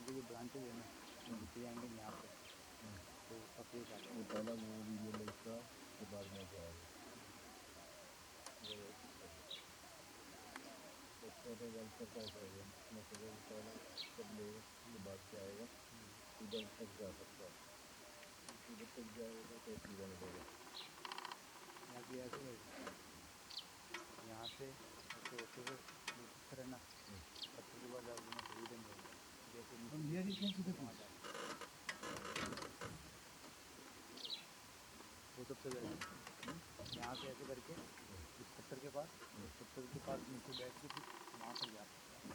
जो ब्रांचेज है ना दिख जाएंगे यहाँ पे, तो तकलीफ आ वो पहला वो वीडियो में इसका के बाद में जाएगा तो वेलफेयर का है मतलब पहला कर लेगा उसके बाद क्या आएगा इधर तक जा सकता है, इधर तक जाएगा तो सीधा मिलेगा। यहाँ भी ऐसे है, यहाँ से ऐसे होते हुए पत्थर है ना, पत्थर के बाद आप सुविधा नहीं होगा, जैसे वहाँ जाते वो सबसे बेस्ट। यहाँ से ऐसे करके इस पत्थर के पास नीचे बैठ के फिर वहाँ तक जा सकता है।